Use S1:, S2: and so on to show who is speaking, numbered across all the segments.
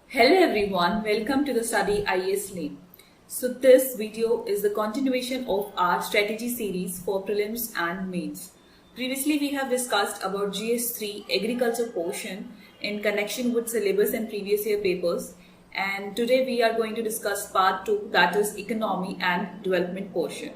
S1: Hello everyone, welcome to the Study IAS Lane. So this video is the continuation of our strategy series for prelims and mains. Previously we have discussed about GS3 agriculture portion in connection with syllabus and previous year papers, and today we are going to discuss part 2, that is economy and development portion.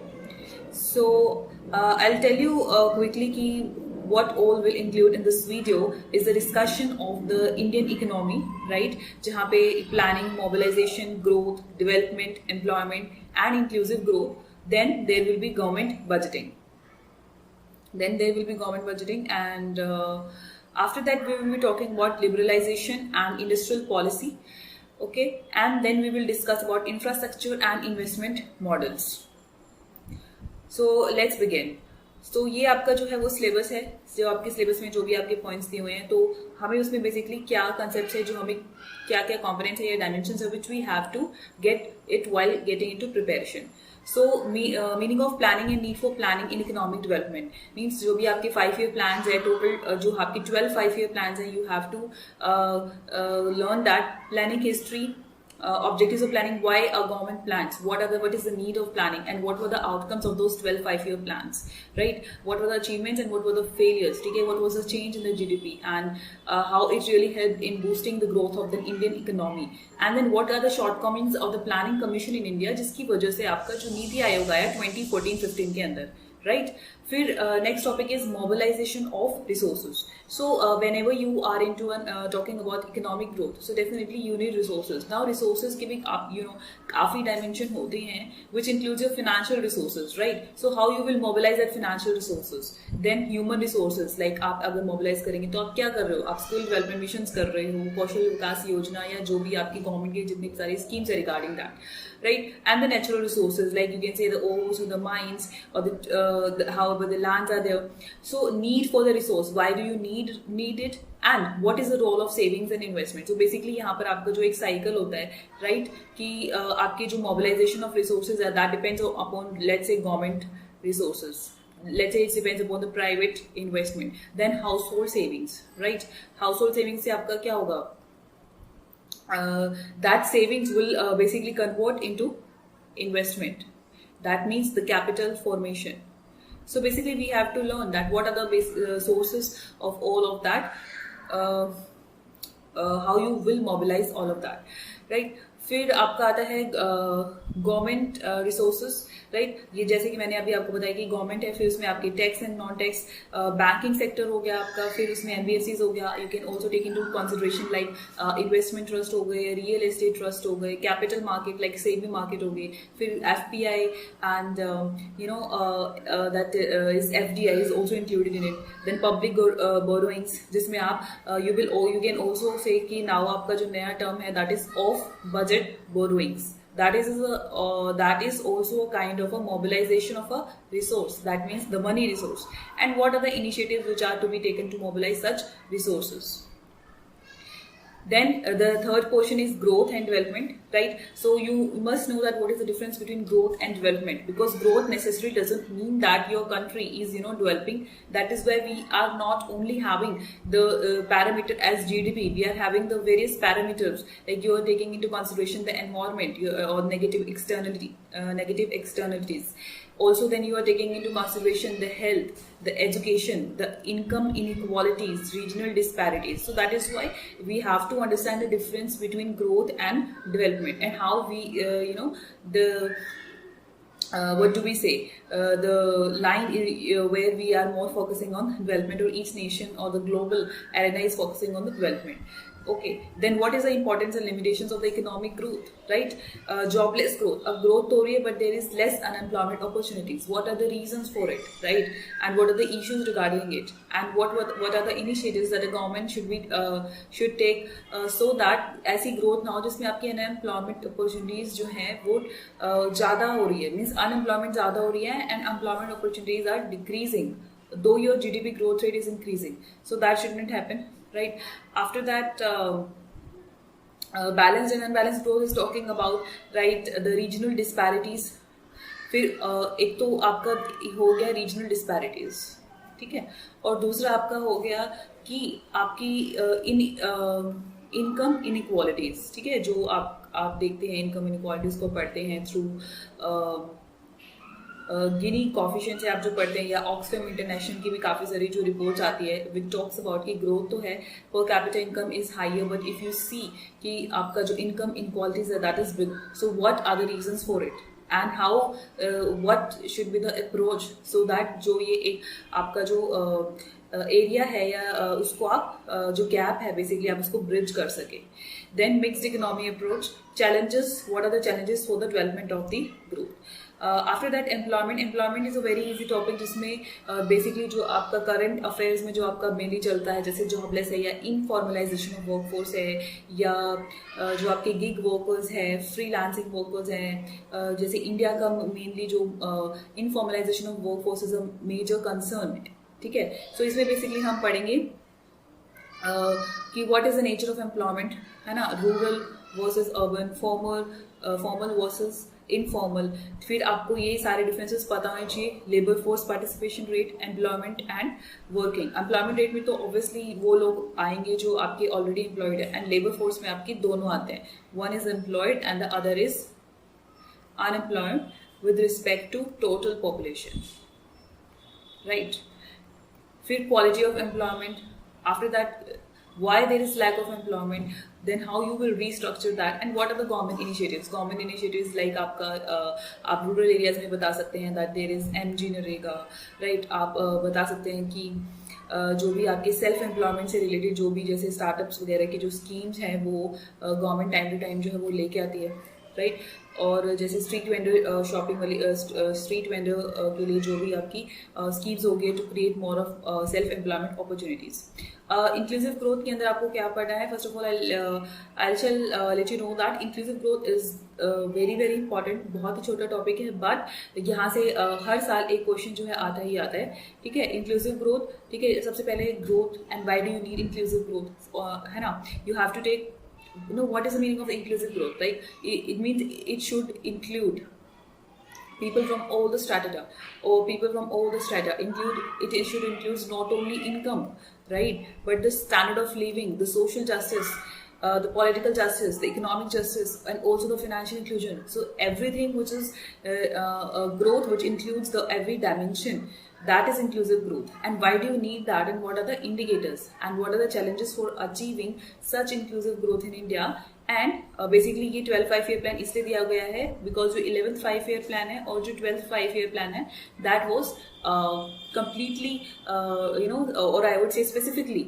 S1: So I'll tell you quickly what all will include in this video is the discussion of the Indian economy, right? जहाँ पे planning, mobilization, growth, development, employment, and inclusive growth. Then there will be government budgeting. And after that we will be talking about liberalization and industrial policy. Okay, and then we will discuss about infrastructure and investment models. So let's begin. तो ये आपका जो है वो syllabus है, जो आपके syllabus में जो भी आपके पॉइंट्स दिए हुए हैं, तो हमें उसमें बेसिकली क्या कंसेप्ट है, जो हमें क्या क्या कॉम्पोनेंट्स है या डायमेंशंस है which we have to get it while getting into preparation. So meaning of planning and need for planning in economic development means जो भी आपके 5 ईयर प्लान्स है, टोटल जो आपके 12 5 ईयर प्लान्स है, you have to learn that planning history, objectives of planning, why a government plans, what is the need of planning, and what were the outcomes of those 12 5-year plans, right? What were the achievements and what were the failures? Okay, what was the change in the GDP, and how it really helped in boosting the growth of the Indian economy, and then what are the shortcomings of the planning commission in India, जिसकी वजह से आपका जो नीति आयोग आया 2014-15 के अंदर, right? फिर next topic is mobilization of resources. So whenever you are into talking about economic growth, so definitely you need resources. Now resources के भी काफी dimension होते हैं, which includes your financial resources, right? So how you will mobilize that financial resources? Then human resources, like आप अगर mobilize करेंगे तो आप क्या कर रहे हो? आप skill development missions कर रहे हो, कौशल विकास योजना या जो भी आपकी गवर्नमेंट की जितनी सारी schemes है regarding that, right? And the natural resources, like you can say the ores or the mines or however the lands are there. So need for the resource, why do you need it, and what is the role of savings and investment? So basically यहाँ पर आपका जो एक cycle होता है, right, कि आपके जो mobilization of resources है, that depends upon, let's say, government resources, let's say it depends upon the private investment, then household savings, right? Household savings से आपका क्या होगा? That savings will basically convert into investment. That means the capital formation. So basically we have to learn that what are the sources of all of that, how you will mobilize all of that, right? फिर आपका आता है government resources, right? ये जैसे कि मैंने अभी आपको बताया कि गवर्नमेंट है, फिर उसमें आपके tax and non tax, banking sector हो गया आपका, फिर उसमें एनबीएफसीज हो गया. You can also take into consideration like investment trust हो गए, रियल एस्टेट ट्रस्ट हो गए, capital market like SEBI market हो गई, फिर FPI and that is FDI is also included in it. Then public borrowings, जिसमें आप यू कैन ऑल्सो से कि नाउ आपका जो नया टर्म है that is of budget borrowings. That is also a kind of a mobilization of a resource. That means the money resource. And what are the initiatives which are to be taken to mobilize such resources? Then the third portion is growth and development, right? So you must know that what is the difference between growth and development, because growth necessarily doesn't mean that your country is developing. That is why we are not only having the parameter as GDP, we are having the various parameters, like you are taking into consideration the environment or negative externalities. Also, then you are taking into consideration the health, the education, the income inequalities, regional disparities. So that is why we have to understand the difference between growth and development, and how we, what do we say? The line where we are more focusing on development, or each nation or the global arena is focusing on the development. Okay, then what is the importance and limitations of the economic growth, right? Jobless growth. अब growth तो हो रही है, but there is less unemployment opportunities. What are the reasons for it, right? And what are the issues regarding it? And what are the initiatives that the government should take so that ऐसी growth ना हो जिसमें आपकी unemployment opportunities जो हैं वो ज़्यादा हो रही है, means unemployment ज़्यादा हो रही है and employment opportunities are decreasing, though your GDP growth rate is increasing. So that shouldn't happen, right? After that, balanced and unbalanced growth is talking about, right, the regional disparities. फिर एक तो आपका हो गया रीजनल डिस्पैरिटीज, ठीक है, और दूसरा आपका हो गया कि आपकी इनकम इनइक्वालिटीज, ठीक है, जो आप देखते हैं इनकम इनइक्वालिटीज को पढ़ते हैं थ्रू गिनी कॉफिशिएंट से आप जो पढ़ते हैं, या ऑक्सफैम इंटरनेशनल की भी काफ़ी सारी जो रिपोर्ट्स आती है विच टॉक्स अबाउट की ग्रोथ तो है, per capita income is higher, but if you see कि आपका जो इनकम इनक्वालिटीज है that is big, so what are the reasons for it and how what should be the approach so that जो ये एक आपका जो एरिया है या उसको आप जो गैप है बेसिकली आप उसको ब्रिज कर सके. Then mixed economy approach, challenges, what are the challenges for the development of the group. After that employment is a very easy topic जिसमें basically जो आपका current affairs में जो आपका mainly चलता है जैसे जॉबलेस है या इनफॉर्मलाइजेशन ऑफ वर्कफोर्स है या जो आपके गिग वर्कर्स है, फ्रीलांसिंग वर्कर्स हैं, जैसे इंडिया का मेनली जो informalisation of workforce is a major concern, ठीक है. सो इसमें बेसिकली हम पढ़ेंगे कि what is the nature of employment, है ना, rural versus urban, formal versus informal. फिर आपको ये सारे डिफरेंसेस पता होने चाहिए. Labour force participation rate, employment and working. Employment rate में तो ऑब्वियसली वो लोग आएंगे जो आपके ऑलरेडी एम्प्लॉयड है, एंड लेबर फोर्स में आपके दोनों आते हैं. One is employed and the other is unemployed with respect to total population, right. फिर quality of employment. After that why there is lack of employment, then how you will restructure that, and what are the government initiatives like आपका आप rural areas में बता सकते हैं that there is MG NREGA, right. आप बता सकते हैं कि जो भी आपके सेल्फ एम्प्लॉयमेंट से रिलेटेड जो भी जैसे स्टार्टअप्स वगैरह की जो स्कीम्स हैं वो गवर्नमेंट टाइम टू टाइम जो है वो लेके आती है, राइट. और जैसे स्ट्रीट वेंडर शॉपिंग वाली स्ट्रीट वेंडर के लिए जो भी आपकी स्कीम्स होगी to create more of self employment opportunities. Inclusive growth के अंदर आपको क्या पढ़ना है? First of all I shall let you know that inclusive growth is very very important. बहुत ही छोटा टॉपिक है बट यहाँ से हर साल एक क्वेश्चन जो है आता ही आता है, ठीक है. इंक्लूसिव ग्रोथ, ठीक है. सबसे पहले growth and why do you need inclusive growth, है ना. You have to take what is the meaning of inclusive growth? Like it means it should include people from all the strata, or people from all the strata. It should include not only income, right, but the standard of living, the social justice, the political justice, the economic justice, and also the financial inclusion. So everything which is growth, which includes the every dimension, that is inclusive growth. And why do you need that, and what are the indicators, and what are the challenges for achieving such inclusive growth in India? And basically ये 12 5 year plan इसलिए दिया गया है because जो 11th 5 year plan है और जो 12th 5 year plan है that was completely or I would say specifically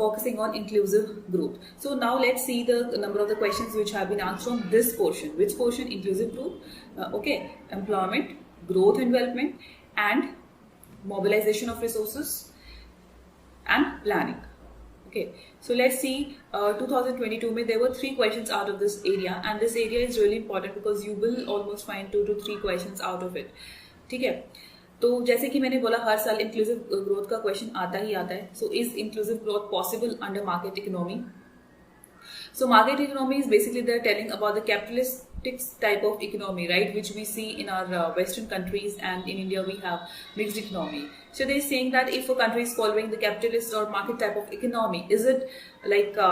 S1: focusing on inclusive growth. So now let's see the number of the questions which have been asked from this portion. Which portion? Inclusive growth, okay, employment, growth and development, and mobilization of resources and planning. Okay, so let's see 2022 में there were 3 questions out of this area, and this area is really important because you will almost find 2 to 3 questions out of it, ठीक है. तो जैसे कि मैंने बोला हर साल inclusive growth का क्वेश्चन आता ही आता है. So is inclusive growth possible under market economy? So market economy is basically they're telling about the capitalistic type of economy, right, which we see in our Western countries, and in India we have mixed economy. So they're saying that if a country is following the capitalist or market type of economy, is it like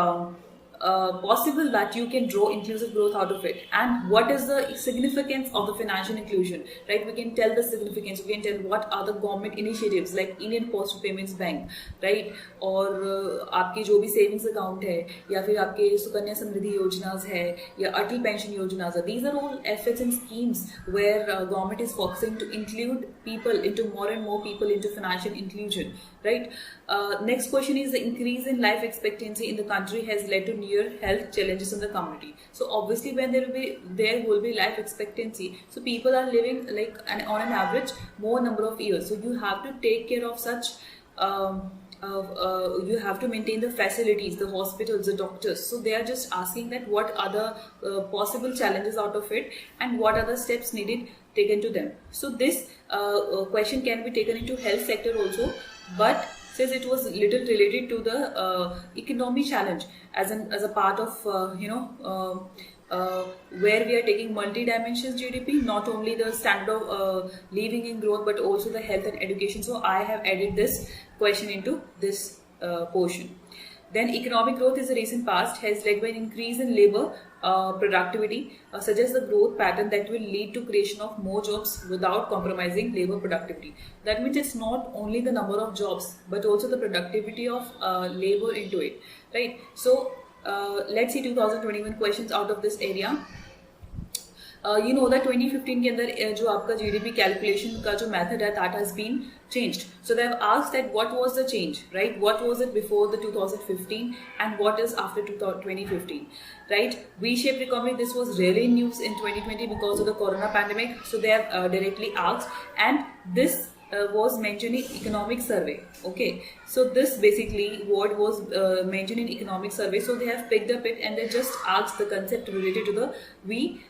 S1: possible that you can draw inclusive growth out of it? And what is the significance of the financial inclusion, right? We can tell the significance, we can tell what are the government initiatives like Indian Post Payments Bank, right, और आपके जो भी savings account है या फिर आपके सुकन्या समृद्धि योजनास है या अटल पेंशन योजनास है. These are all efforts and schemes where government is focusing to include people into more and more people into financial inclusion, right. Next question is the increase in life expectancy in the country has led to near health challenges in the community. So obviously when there will be life expectancy, so people are living like on an average more number of years. So you have to take care of such you have to maintain the facilities, the hospitals, the doctors. So they are just asking that what are the possible challenges out of it, and what are the steps needed taken to them. So this question can be taken into health sector also, but since it was little related to the economy challenge as a part of where we are taking multi-dimensions GDP, not only the standard of living and growth, but also the health and education. So I have added this question into this portion. Then economic growth is the recent past has led by an increase in labor productivity, suggests the growth pattern that will lead to creation of more jobs without compromising labor productivity. That means it's not only the number of jobs but also the productivity of labor into it, right? So let's see 2021 questions out of this area. You know that 2015 के अंदर जो आपका GDP calculation का जो method है that has been changed. So they have asked that what was the change, right? What was it before the 2015 and what is after 2015, right? V-shaped recovery, this was really in news in 2020 because of the corona pandemic. So they have directly asked, and this was mentioned in economic survey. Okay, so this basically what was mentioned in economic survey. So they have picked up it and they just asked the concept related to the V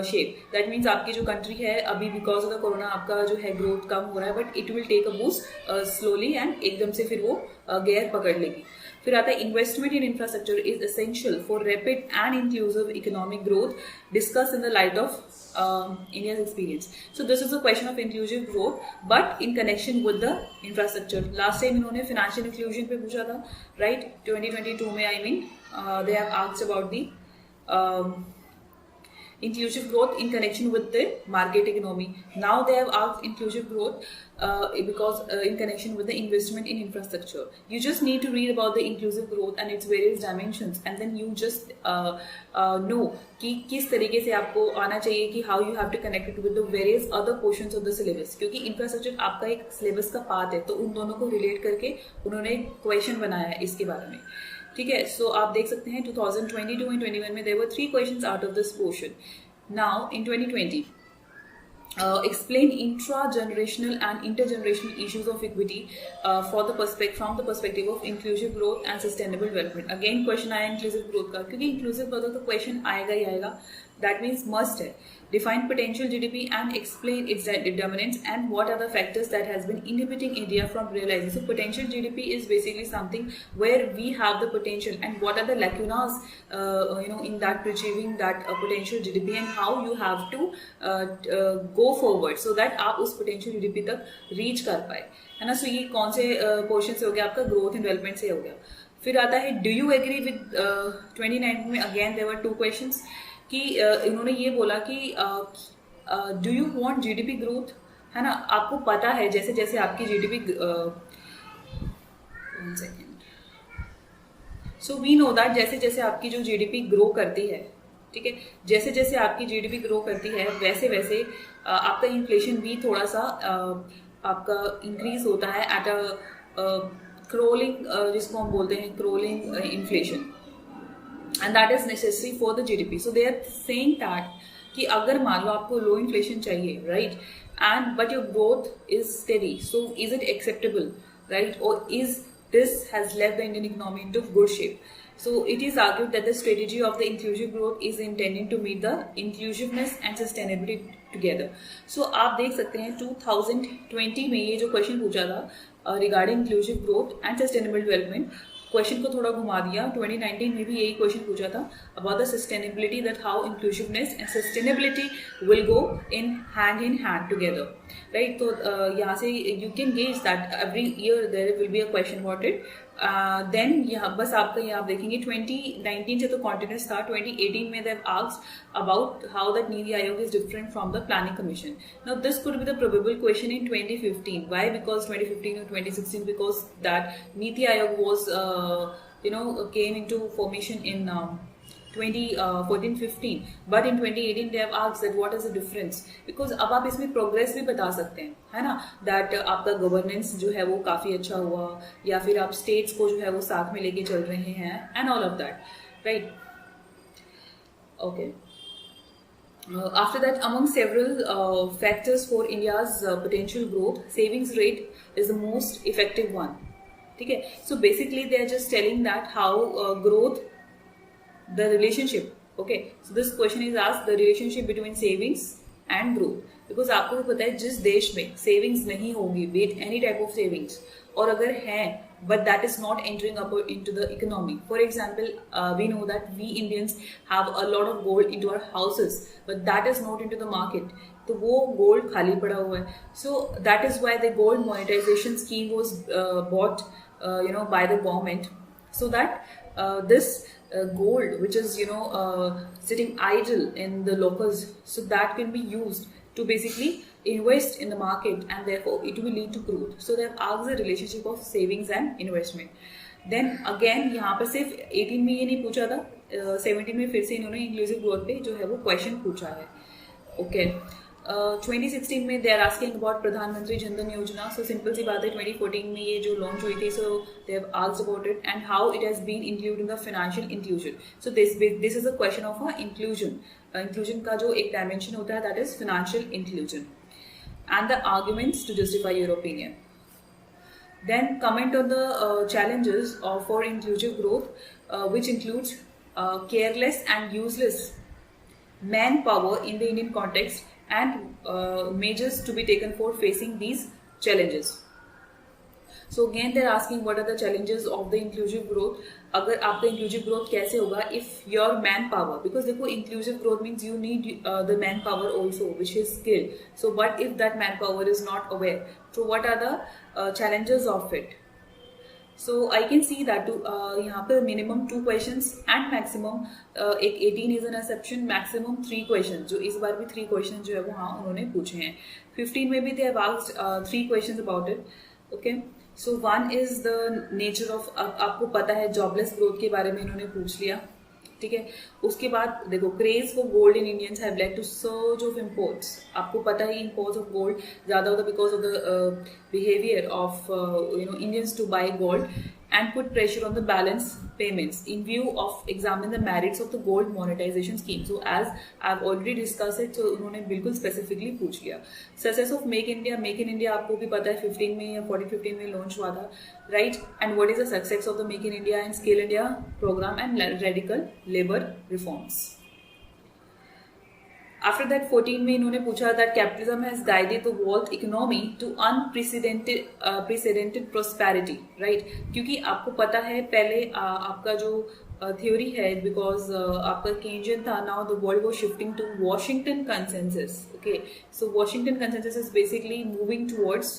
S1: shape. That means आपकी जो country है अभी because of the corona आपका जो है growth कम हो रहा है, but it will take a boost slowly and एकदम से फिर वो gear पकड़ लेगी. फिर आता है investment in infrastructure is essential for rapid and inclusive economic growth, discussed in the light of India's experience. So this is a question of inclusive growth, but in connection with the infrastructure. Last time इन्होंने financial inclusion पे पूछा था, right? 2022 में I mean they have asked about the inclusive growth in connection with the market economy. Now they have asked inclusive growth because in connection with the investment in infrastructure. You just need to read about the inclusive growth and its various dimensions, and then you just know कि किस तरीके से आपको आना चाहिए कि how you have to connect it with the various other portions of the syllabus. क्योंकि infrastructure आपका एक syllabus का पार्ट है, तो उन दोनों को relate करके उन्होंने एक क्वेश्चन बनाया है इसके बारे में. ठीक है, सो आप देख सकते हैं 2022 and 21 में there were 3 questions out of this portion. Now in 2020, explain intra-generational and intergenerational issues of equity from the perspective of inclusive growth and sustainable development. Again question आया inclusive growth का, क्योंकि inclusive growth का तो question आएगा ही आएगा. That means must है. Define potential GDP and explain its determinants and what are the factors that has been inhibiting India from realizing. So potential GDP is basically something where we have the potential and what are the lacunas in that achieving that potential GDP and how you have to go forward so that आप उस potential GDP तक reach कर पाए, है ना. So ये कौन से portion से हो गया आपका growth and development से हो गया. फिर आता है do you agree with 2019 में again there were 2 questions कि इन्होंने ये बोला कि do you want GDP growth, है ना. आपको पता है जैसे जैसे आपकी GDP so we know that जैसे जैसे आपकी जो जीडीपी ग्रो करती है, ठीक है, जैसे जैसे आपकी जीडीपी ग्रो करती है वैसे वैसे आपका इन्फ्लेशन भी थोड़ा सा आपका इंक्रीज होता है एट अ क्रोलिंग, जिसको हम बोलते हैं crawling inflation, and that is necessary for the GDP. So they are saying that कि अगर मान लो आपको लो इन्फ्लेशन चाहिए, right, and but your growth is steady, so is it acceptable, right, or is this has left the Indian economy into good shape. So it is argued that the strategy of the inclusive growth is intended to meet the inclusiveness and sustainability together. So आप देख सकते हैं 2020 में ये जो question पूछा था regarding inclusive growth and sustainable development, question को थोड़ा घुमा दिया. 2019 में भी यही क्वेश्चन पूछा था about the sustainability, that how inclusiveness and sustainability will go in hand together, right. तो यहाँ से you can gauge that every year there will be a question about it. Then यहाँ बस आपका यहाँ आप देखेंगे 2019 से तो कॉन्टिन्यूस था. 2018 में देव asked about how that NITI Aayog is different from the planning commission. Now this could be the probable question in 2015. Why? Because 2015 or 2016, because that NITI Aayog was came into formation in 2014-15, but in 2018 they have asked that what is the difference, because अब आप इसमें progress भी बता सकते हैं, है ना, that आपका गवर्नेंस जो है वो काफी अच्छा हुआ, या फिर आप स्टेट्स को जो है वो साथ में लेके चल रहे हैं and all of that, right. Okay. After that, among several factors for India's potential growth, savings rate is the most effective one. ठीक है. So basically they are just telling that how growth, the relationship. Okay, so this question is asked the relationship between savings and growth, because आपको भी पता है जिस देश में savings नहीं होगी, with any type of savings, और अगर है but that is not entering up into the economy. For example, we know that we Indians have a lot of gold into our houses, but that is not into the market. तो वो gold खाली पड़ा हुआ है. So that is why the gold monetization scheme was bought by the government so that this gold which is sitting idle in the locals, so that can be used to basically invest in the market, and therefore it will lead to growth. So they have asked the relationship of savings and investment. Then again यहाँ पर सिर्फ 18 में ये नहीं पूछा था, 17 में फिर से इन्होंने इंक्लूसिव ग्रोथ पे जो है वो क्वेश्चन पूछा है. ओके 2016 में दे आर आस्किंग अबाउट प्रधानमंत्री जनधन योजना. सो सिंपल सी बात है, 2014 में ये जो लॉन्च हुई थी, so they have asked about it and how it has been included in the financial inclusion. So this is a question of a inclusion. Inclusion का जो एक डायमेंशन होता है that is financial inclusion and the arguments to justify your opinion. Then comment on the challenges for inclusive growth, which includes careless and useless manpower in the Indian context, and measures to be taken for facing these challenges. So again they're asking what are the challenges of the inclusive growth. अगर आपका inclusive growth कैसे होगा if your manpower, because देखो inclusive growth means you need the manpower also which is skilled. So but if that manpower is not aware, so what are the challenges of it? So I can see that यहाँ पे minimum 2 questions and maximum 18 is an exception, maximum 3 questions, जो इस बार भी 3 questions जो है वो हाँ उन्होंने पूछे हैं. 15 में भी they have asked 3 questions about it. Okay. So one is the nature of, आपको पता है जॉबलेस ग्रोथ के बारे में इन्होंने पूछ लिया. ठीक है. उसके बाद देखो craze for gold in Indians have led to surge of imports. आपको पता है इंपोर्ट्स ऑफ गोल्ड ज्यादा होता है because of the behaviour of Indians to buy gold and put pressure on the balance payments in view of examine the merits of the gold monetization scheme. So as I've already discussed it, so उन्होंने बिल्कुल specifically पूछ लिया. Success of Make in India आपको भी पता है 15 में या 14-15 में लॉन्च हुआ था, right? And what is the success of the Make in India and Scale India program and radical labor reforms? After that 14 में इन्होंने पूछा that capitalism has guided the world economy to unprecedented prosperity, right? क्योंकि आपको पता है पहले आपका जो theory है, because आपका Keynesian था, now the world was shifting to Washington consensus. Okay, so Washington consensus is basically moving towards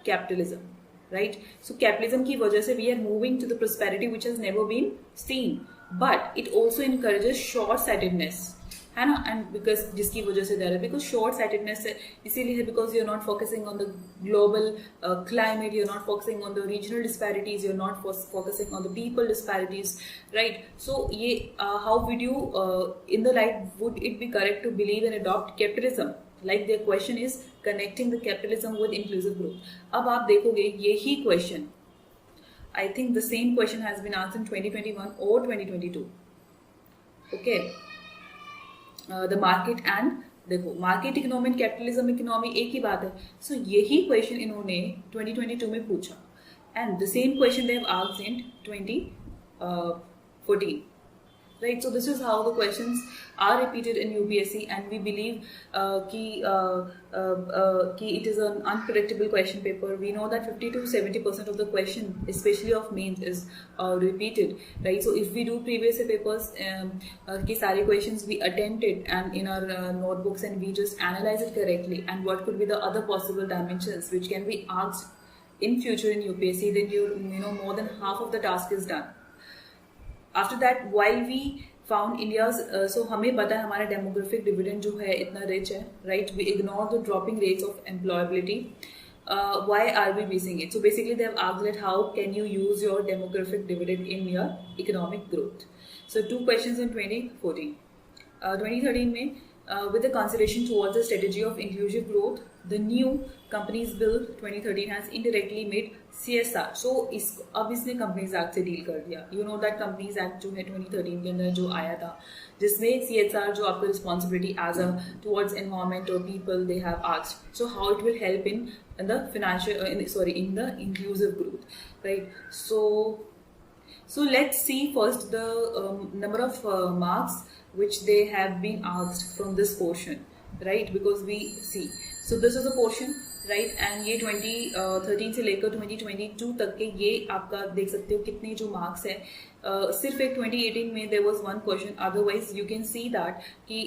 S1: capitalism, right? So capitalism की वजह से we are moving to the prosperity which has never been seen, but it also encourages short-sightedness, है ना. And because जिसकी वजह से दे रहा है बिकॉज शॉर्ट साइटेडनेस इसीलिए है, because you are not focusing on the global climate, you are not focusing on the regional disparities, you are not focusing on the people disparities, right. So ये how would you in the light would it be correct to believe and adopt capitalism? Like their question is connecting the capitalism with inclusive growth. अब आप देखोगे यही question, I think the same question has been answered इन 2021 और 2022. Okay. The market and देखो market economy and capitalism economy एक ही बात है. सो यही क्वेश्चन इन्होंने 2022 में पूछा and the same question they have asked in 2014, right? So this is how the questions are repeated in UPSC, and we believe कि it is an unpredictable question paper. We know that 50 to 70% of the question, especially of mains, is repeated, right? So if we do previous papers, कि सारे questions we attempt it and in our notebooks, and we just analyze it correctly, and what could be the other possible dimensions which can be asked in future in UPSC, then you know more than half of the task is done. After that, while we found India's, so हमें पता है हमारा demographic dividend जो है इतना rich है, right? We ignore the dropping rates of employability. Why are we missing it? So basically they have asked that how can you use your demographic dividend in your economic growth? So 2 questions in 2014. 2013 में with the consideration towards the strategy of inclusive growth, the new Companies Bill 2013 has indirectly made CSR. So अब इसने Companies Act से deal कर दिया. You know that Companies Act जो है 2013 के अंदर जो आया था, जिसमें CSR जो आपका responsibility as a towards environment or people they have asked. So how it will help in the financial in the inclusive growth, right? So let's see first the number of marks which they have been asked from this portion, right? Because we see so this is a portion, right, and ये 2013 से लेकर 2022 तक के ये आपका देख सकते हो कितने जो मार्क्स है। सिर्फ एक 2018 में there was one question, otherwise you can see that कि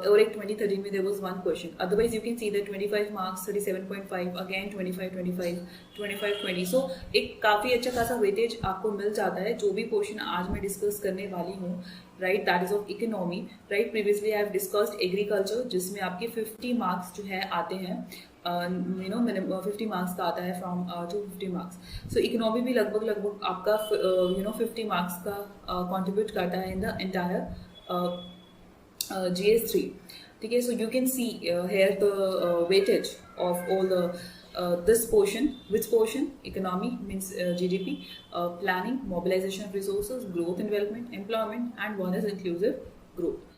S1: और एक 2013 में there was one question, otherwise you can see that 25 marks 37.5, again 25 25 25 20। सो एक काफ़ी अच्छा खासा वेटेज आपको मिल जाता है। जो भी पोर्शन आज मैं डिस्कस करने वाली हूँ, right, that is of economy, right. Previously I have discussed agriculture, जिसमें आपके 50 मार्क्स जो है आते हैं, यू नो मैंने 50 मार्क्स का आता है फ्रॉम 250 मार्क्स। सो इकोनॉमी भी लगभग आपका 50 मार्क्स का कंट्रीब्यूट करता है इन द एंटायर GS3, ठीक है। So you can see here the weightage of all the this portion, which portion? Economy means GDP, planning, mobilization of resources, growth and development, employment, and one is inclusive growth.